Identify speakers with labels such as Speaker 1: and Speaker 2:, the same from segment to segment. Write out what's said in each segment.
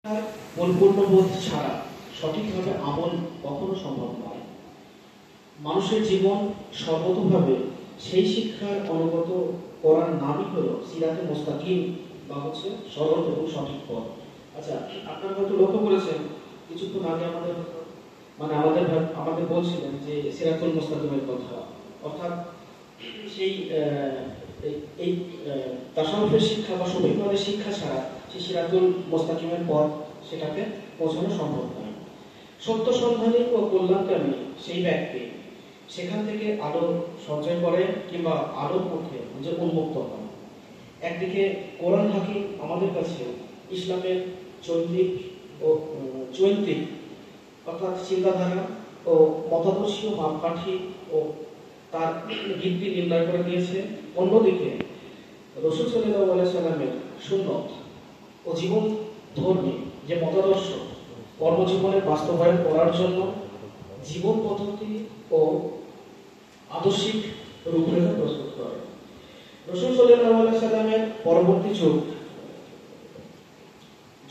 Speaker 1: পরিপূর্ণ বোধ ছাড়া সঠিকভাবে আমল কখনো সম্ভব নয়। মানুষের জীবন সর্বতোভাবে সেই শিক্ষার অনুগত করার নামই হলো সিরাতে মুস্তাকিম বা হচ্ছে সরল এবং সঠিক পথ। আচ্ছা, আপনারা হয়তো লক্ষ্য করেছেন কিছুক্ষণ আগে আমাদের বলছিলেন যে সিরাতুল মুস্তাকিমের কথা, অর্থাৎ সেই এই তাসাউফের শিক্ষা বা সঠিকভাবে শিক্ষা ছাড়া সেই সিরাতুল মুস্তাকিমের পথ সেটাকে পৌঁছানো সম্ভব নয়। সত্য সন্ধানী ও কল্যাণকামী সেই ব্যক্তি সেখান থেকে আলো সঞ্চয় করে কিংবা আলোর পথে যে উন্মুক্ত হয়। একদিকে কোরআন হাকিম আমাদের কাছে ইসলামের চৈন্তিক অর্থাৎ চিন্তাধারা ও মতাদর্শীয় মাপকাঠি ও তার ভিত্তি নির্ণয় করে দিয়েছে। অন্যদিকে রাসূল সাল্লাল্লাহু আলাইহি সাল্লামের সুন্নত ও জীবন ধর্মী যে মতাদর্শ কর্মজীবনের বাস্তবায়ন করার জন্য জীবন পদ্ধতি ও আদর্শিক রূপরেখা প্রস্তুত করে। রাসূল সাল্লাল্লাহু আলাইহি সাল্লামের পরবর্তী যুগ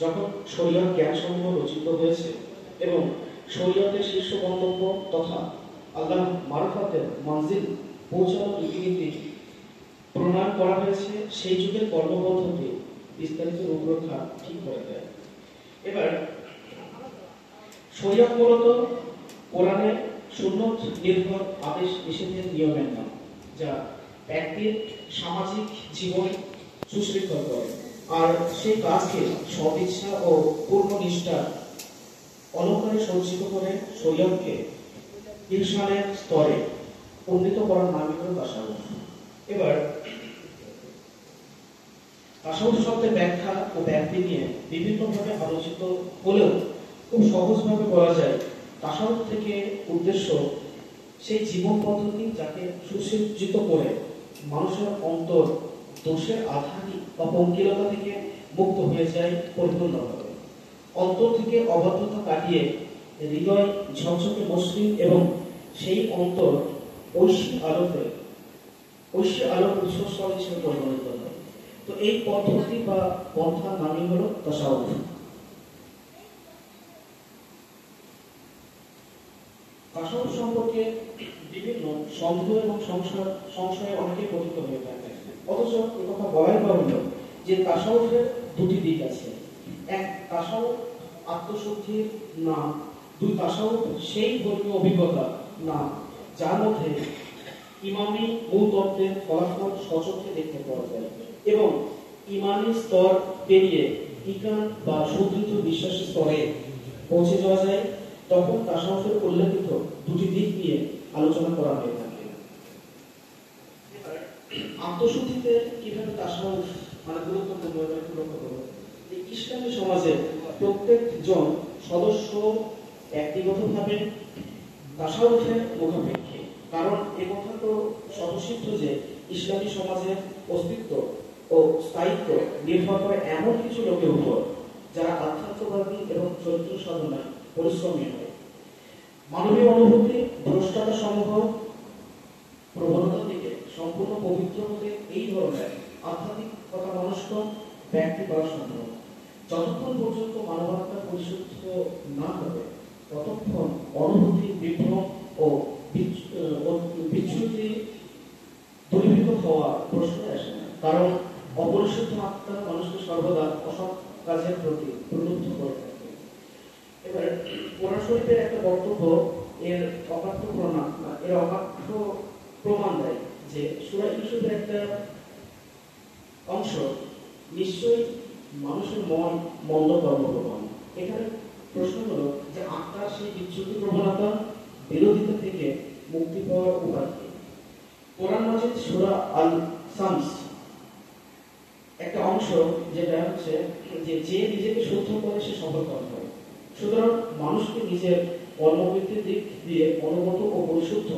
Speaker 1: যখন শরীয়ত জ্ঞান সমূহ রচিত হয়েছে এবং শরীয়তের শীর্ষ গন্তব্য তথা আল্লাহ মারফাতের মঞ্জিল পৌঁছানোর রীতিনীতি প্রণয়ন করা হয়েছে, সেই যুগের কর্মপদ্ধতি বিস্তারিত রূপরেখা ঠিক করে দেয়। এবার শরীয়ত মূলত কোরআনে সুন্নত নির্ভর আদেশ নিষেধের নিয়মের নাম, যা ব্যক্তির সামাজিক জীবন সুশৃঙ্খল করে আর সেই কাজকে সদিচ্ছা ও পূর্ণ নিষ্ঠার অলঙ্কারে সজ্জিত করে শরীয়তকে ইহসানের স্তরে উন্নীত করার নামই হলো তাসাউফ। এবার তাসাউফ শব্দের ব্যাখ্যা ও ব্যাপ্তি নিয়ে বিভিন্নভাবে আলোচিত হলেও খুব সহজভাবে বলা যায় তাসাউফ থেকে উদ্দেশ্য সেই জীবন পদ্ধতি যাকে সুসজ্জিত করে মানুষের অন্তর দোষের আধারি বা পঙ্কিলতা থেকে মুক্ত হয়ে যায় পরিপূর্ণভাবে। অন্তর থেকে অবাধ্যতা কাটিয়ে হৃদয় ঝকঝকে মসৃণ এবং সেই অন্তর ঐশী আলোকে উৎসস্থল হিসেবে পরিগণিত হয়। তো এই পদ্ধতি বা পন্থার নামই হলো তাসাউফ। তাসাউফ সম্পর্কে বিভিন্ন সন্দেহ এবং সংশয়ে অনেকে পতিত হয়ে থাকে, অথচ এ কথা বলাই বাহুল্য যে তাসাউফের দুটি দিক আছে। এক, তাসাউফ আত্মশুদ্ধির নাম। দুই, তাসাউফ সেই ধর্মীয় অভিজ্ঞতা নাম যার মধ্যে ইমামি মূল তত্ত্বের ফলাফল সচক্ষে দেখতে পাওয়া যায় এবং ইমানি স্তর পেরিয়ে ইকান বা সুদৃঢ় বিশ্বাসের স্তরে পৌঁছে যাওয়া যায়। তখন তাসাউফের উল্লেখিত দুটি দিক নিয়ে আলোচনা করা হয়ে থাকে। আত্মশুদ্ধিতে কিভাবে তাসাউফ গুরুত্বপূর্ণ লক্ষ্য করব। ইসলামী সমাজে প্রত্যেকজন সদস্য ব্যক্তিগতভাবে তাসাউফের মুখাপেক্ষী, কারণ এ কথা তো স্বতঃসিদ্ধ যে ইসলামী সমাজের অস্তিত্ব ও স্থায়িত্ব নির্ভর করে এমন কিছু লোকের উপর যারা আধ্যাত্মবাদী এবং চরিত্র সাধনায় পরিশ্রমী হয়। মানবীয় অনুভূতি ভ্রষ্টতা সমূহ প্রবণতা থেকে সম্পূর্ণ পবিত্র হতে এই ধরনের আধ্যাত্মিকতা মনস্ক ব্যক্তি করা সম্ভব। যতক্ষণ পর্যন্ত মানবাত্মা পরিশুদ্ধ না হবে ততক্ষণ অনুভূতি বিভ্রম ও বিচ্যুতি দূরীভূত হওয়া প্রশ্ন আসে না, কারণ অপরিশুদ্ধ আত্মা মানুষকে সর্বদা অসৎ কাজের প্রতি প্রলুব্ধ করে থাকে। এবার কোরআন শরীফের একটা বক্তব্য এর অকাঠ্য প্রমাণ দেয় যে সূরা ইউসুফের একটা অংশ নিশ্চয়ই মানুষের মন মন্দ কর্মপ্রবণ। এখানে প্রশ্ন হলো যে আত্মার সেই বিচ্যুতি প্রবণতা বিরোধিতা থেকে মুক্তি পাওয়ার উপায় কি? কোরআন মাজিদ সূরা আল শামস একটা অংশ যেটা হচ্ছে যে নিজেকে শুদ্ধ করে সে সফলকাম হয়। সুতরাং মানুষকে নিজের কর্মবৃত্তির দিক দিয়ে অনুগত ও পরিশুদ্ধ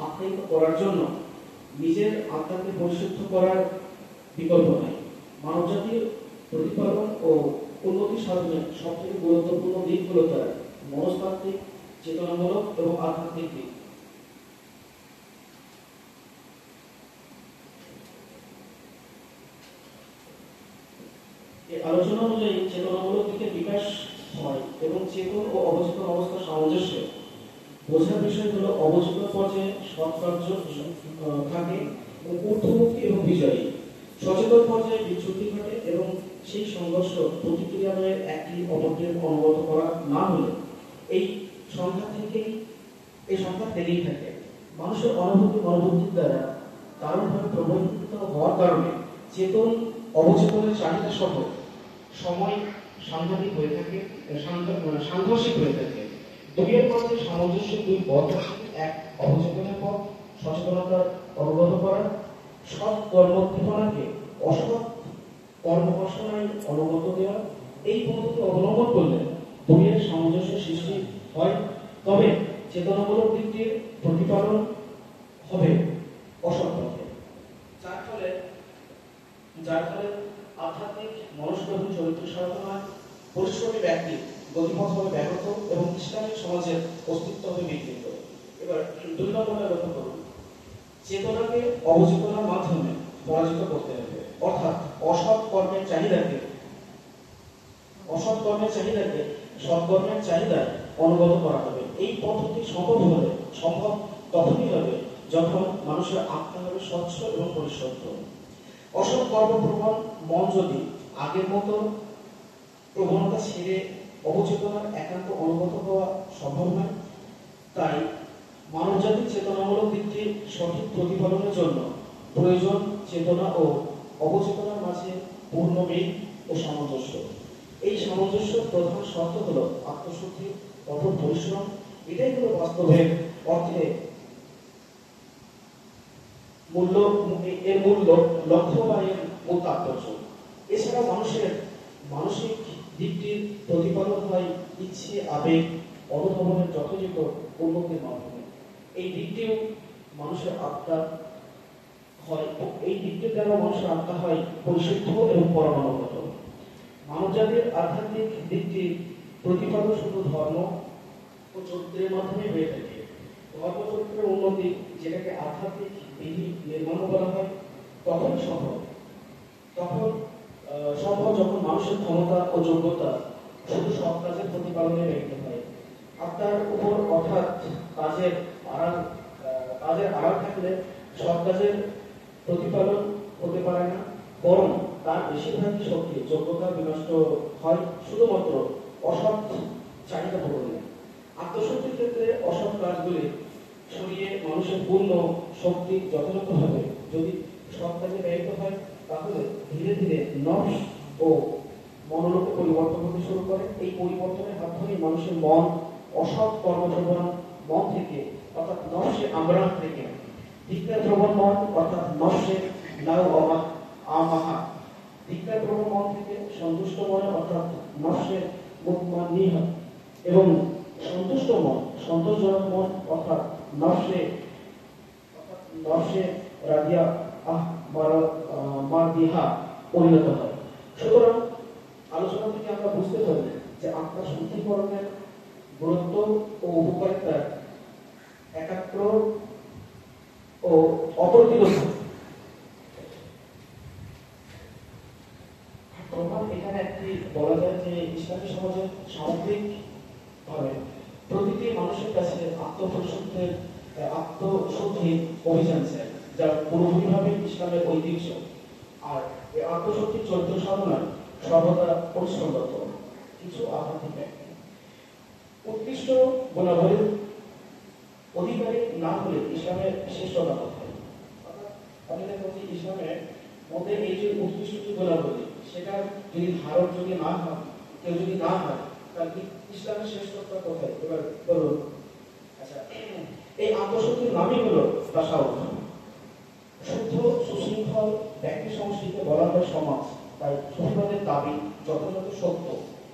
Speaker 1: আখ্যায়িত করার জন্য নিজের আত্মাকে পরিশুদ্ধ করার বিকল্প নাই। মানবজাতির প্রতিপালন ও উন্নতি সাধনে সবথেকে গুরুত্বপূর্ণ দিক হলো তার মনস্তাত্ত্বিক, চেতনামূলক এবং আধ্যাত্মিক দিক। এই আলোচনা অনুযায়ী চেতনামূলক দিকের বিকাশ এবং চেতন ও অবচেতন অবস্থার সামঞ্জস্যে বোঝার বিষয় হলো অবচেতন পর্যায়ে সৎকার্য থাকে এবং ঊর্ধ্বমুখী এবং বিজয়ী, সচেতন পর্যায়ে বিচ্যুতি ঘটে এবং সেই সংঘর্ষ প্রতিক্রিয়ালয়ের একটি অপরকে অনুগত করা না হলে এই সংখ্যা থেকেই থাকে। মানুষের অনুভূতির দ্বারা দারুণভাবে প্রভাবিত হওয়ার কারণে চেতন অবচেতনের চাহিদা সহ সময় সাংঘাতিক হয়ে থাকে, সাংঘর্ষিক হয়ে থাকে। দুইয়ের মধ্যে সামঞ্জস্য দুই পথ, এক অবচেতনের পথ, সচেতনতার অবগত করা, সৎ কর্মোদ্দীপনাকে অসৎ কর্মবাসনায় অনুগত দেওয়া। এই পদ্ধতি অবলম্বন করলে দুইয়ের সামঞ্জস্য সৃষ্টি হয়, তবে চেতনামূলক দিকটির প্রতিপালন হবে অসৎ পথে, যার ফলে আধ্যাত্মিক মনস্করণ চরিত্র সাধনা পরিশ্রমী ব্যক্তি গতিপথ হবে ব্যাহত এবং ইসলামিক সমাজের অস্তিত্ব হবে বিকৃত। এবার 2 নম্বরে লক্ষ্য করুন, চেতনাকে অবচেতনার মাধ্যমে পরাজিত করতে হবে, অর্থাৎ অসৎ কর্মের চাহিদাকে সৎকর্মের চাহিদায় অনুগত করা হবে। এই পদ্ধতি সম্ভব তখনই হবে যখন মানুষের আত্মা হবে স্বচ্ছ এবং পরিশুদ্ধ। অসৎ কর্মপ্রবণ মন যদি আগের মতো প্রবণতা ছেড়ে অবচেতনার একান্ত অনুগত হওয়া সম্ভব নয়। তাই মানবজাতির চেতনামূলক দিকটি সঠিক প্রতিফলনের জন্য প্রয়োজন চেতনা ও অবচেতনার মাঝে পূর্ণ মিল ও সামঞ্জস্য। এই সামঞ্জস্য প্রধান শর্ত হল আত্মশুদ্ধি, কঠোর পরিশ্রম। এটাই হলো বাস্তবের অর্থে মূল লক্ষ্য বা এর মূল তাৎপর্য। এছাড়া মানুষের মানসিক দিকটির প্রতিপালন হয় ইচ্ছে, আবেগ, অনুধাবনের যথাযথ উন্নতির মাধ্যমে। এই দিকটিও মানুষের আত্মা হয় পরিশুদ্ধ এবং পরমানুগত। মানবজাতির আধ্যাত্মিক দিকটির প্রতিপালন শুধু ধর্ম ও চরিত্রের মাধ্যমে হয়ে থাকে। ধর্মচরিত্রের উন্নতি, যেটাকে আধ্যাত্মিক বিধি নির্মাণ করা হয়, তখন সম্ভব যখন মানুষের ক্ষমতা ও যোগ্যতা শুধু সৎ কাজের প্রতিপালনে ব্যক্ত হয়। আত্মার উপর অর্থাৎ কাজের আড়াল থাকলে সৎ কাজের প্রতিপালন হতে পারে না, বরং তার বেশিরভাগই শক্তি যোগ্যতা বিনষ্ট হয় শুধুমাত্র অসৎ চাহিদা পূরণে। আত্মশক্তির ক্ষেত্রে অসৎ কাজগুলি সরিয়ে মানুষের পূর্ণ শক্তি যথাযথভাবে যদি সৎ কাজে ব্যয়িত হয়, তাহলে ধীরে ধীরে নফস ও মনোলোকে পরিবর্তন হতে শুরু করে। এই পরিবর্তনের হাত ধরেই মানুষের মন অসৎ কর্মপ্রবণ মন থেকে অর্থাৎ নফসে আমরান থেকে ধিক্কারপ্রবণ মন অর্থাৎ নফসে লাউ আমাহা ধিক্কারপ্রবণ মন থেকে সন্তুষ্ট মন অর্থাৎ নফসে মুতমান্নিহা এবং সন্তুষ্ট মন সন্তোষজনক মন অর্থাৎ নফসে রাদিয়া মারদিহা পরিণত হয়। সুতরাং আলোচনা থেকে আমরা বুঝতে পারি যে আত্মা শুদ্ধিকরণের গুরুত্ব ও উপকারিতা একাগ্র ও অপ্রতিরোধ। প্রমাণ এখানে একটি বলা যায় যে ইসলামী সমাজের সামগ্রিকভাবে প্রতিটি মানুষের কাছে আত্মশুদ্ধির অভিযান চাই, যা পুরোপুরিভাবে ইসলামের ঐতিহ্য। আর এই আত্মশুদ্ধির চরিত্র সাধনায় সর্বদা পরিশ্রমরত কিছু আধ্যাত্মিক ব্যক্তি উৎকৃষ্ট গুণাবলীর অধিকারী না হলে ইসলামের শ্রেষ্ঠতা কোথায়? আমি দেখো যে ইসলামের মধ্যে এই যে উৎকৃষ্ট যে গুণাবলী, সেটা যদি ধারণ যদি না হয়, কেউ যদি না হয়, তাহলে ইসলামের শ্রেষ্ঠতা কোথায়? এবার বলুন। আচ্ছা, এই আত্মশুদ্ধির নামই হলো তাসাউফ। শুদ্ধ সুশৃঙ্খল ব্যক্তি সমষ্টিকে বলা হয় সমাজ। তাই সুফিবাদের দাবি যথাযথ সত্য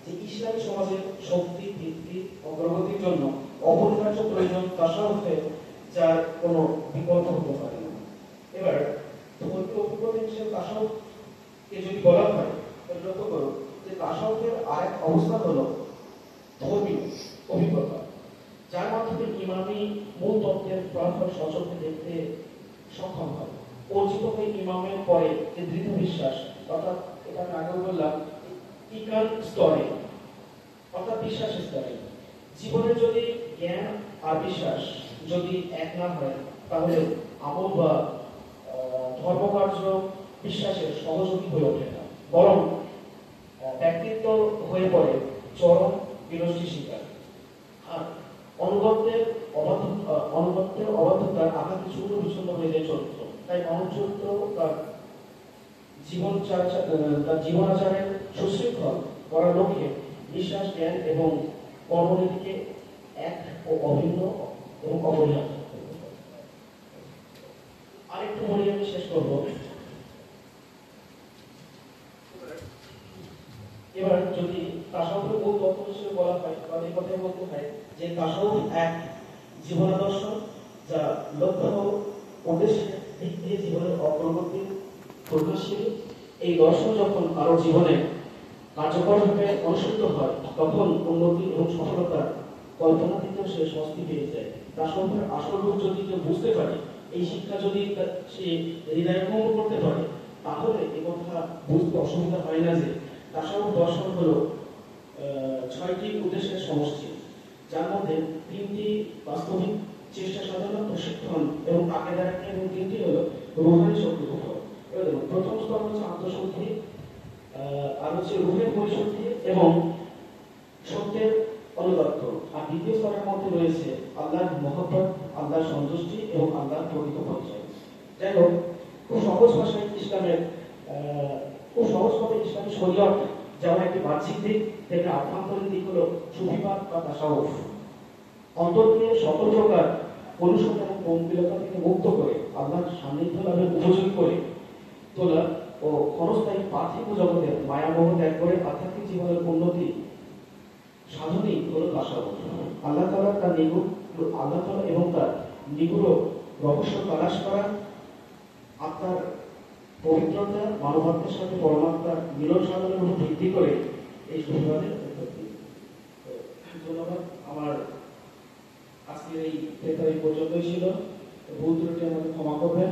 Speaker 1: যে ইসলামী সমাজের শক্তি ভিত্তি অগ্রগতির জন্য অপরিহার্য প্রয়োজন তাসাউফের, যার কোনো বিকল্প হতে পারে না। এবার ধর্মীয় অভিজ্ঞতা হিসেবে তাসাউফকে যদি বলা হয়, লক্ষ্য করো যে তাসাউফের আরেক অবস্থা হলো ধর্মীয় অভিজ্ঞতা, যার মাধ্যমে ইমামি মূল তত্ত্বের ফলাফল সচক্ষে দেখতে সক্ষম হয়। অর্জিত হয় ইমামের পরে যে দৃঢ় বিশ্বাস, অর্থাৎ এটা আমি আগেও বললাম ইকান স্তরে, অর্থাৎ বিশ্বাসের জীবনে যদি জ্ঞান আর বিশ্বাস যদি এক না হয়, তাহলে আমল বা ধর্মকার্য বিশ্বাসের সহযোগী হয়ে ওঠে না, বরং ব্যক্তিত্ব হয়ে পড়ে চরম বিনষ্টি শিকার। আর অনুগত্যের অবাধ্যতার আঘাতে চূর্ণ বিচ্ছন্ন হয়ে যায় চরিত্র। তাই মানব চরিত্র তার জীবনাচারের সুশৃঙ্খল করার লক্ষ্যে বিশ্বাস, জ্ঞান এবং কর্মনীতিকে এক ও অভিন্ন এবং অপরিহার্য। আরেকটু বলে আমি শেষ করব। এবার যদি তাসাউফের মূল তত্ত্ব হিসেবে বলা হয়, তাহলে এই কথাই বলতে হয় যে তাসাউফ এক জীবনাদর্শ, যা লক্ষ্য উদ্দেশ্যের দিক দিয়ে জীবনের অগ্রগতির প্রকাশশীল। এই দর্শন যখন কারো জীবনে কার্যকরভাবে অনুষ্ঠিত হয়, তখন উন্নতি এবং সফলতার কল্পনা থেকেও সে স্বস্তি পেয়ে যায়। তাসাউফের আসল রূপ যদি কেউ বুঝতে পারে, এই শিক্ষা যদি সে হৃদয়ঙ্গম করতে পারে, তাহলে এ কথা বুঝতে অসুবিধা হয় না যে তাসাউফ দর্শন হলো 6টি উদ্দেশ্যের সমষ্টি, যার মধ্যে 3টি বাস্তবিক চেষ্টা সাধনা, প্রশিক্ষণ এবং আকিদার, এবং 3টি হলো রূহানি শক্তির উপর। প্রথম স্তর হচ্ছে আত্মশুদ্ধি, আর হচ্ছে রূহের পরিশুদ্ধি এবং সত্যের অনুগত্য। আর দ্বিতীয় স্তরের মধ্যে রয়েছে আল্লাহর মহব্বত, আল্লাহর সন্তুষ্টি এবং আল্লাহর প্রকৃত পরিচয়। যাই হোক, খুব সহজ ভাষায় ইসলামী শরীয়ত যেমন একটি বাহ্যিক দিক থেকে আভ্যন্তরীণ দিক হলো সুফিবাদ বা তাসাউফ। অন্তরকে সকল প্রকার কলুষতা এবং পঙ্কিলতা থেকে মুক্ত করে আল্লাহর সান্নিধ্য লাভের উপযোগী করে তোলা ও ক্ষণস্থায়ী পার্থিব জগতের মায়ামোহ ত্যাগ করে আধ্যাত্মিক জীবনের উন্নতি সাধনই হলো তাসাউফ। আল্লাহ তাআলা এবং তার নিগুড় রহস্য তালাশ করা, আত্মার পবিত্রতা, মানবাত্মার সাথে পরমাত্মার মিলন সাধনের উপর ভিত্তি করে এই সুফিবাদের উৎপত্তি। ধন্যবাদ। আমার আজকের এই পেপার এই পর্যন্তই ছিল। ভুল ত্রুটি আমাকে ক্ষমা করবেন।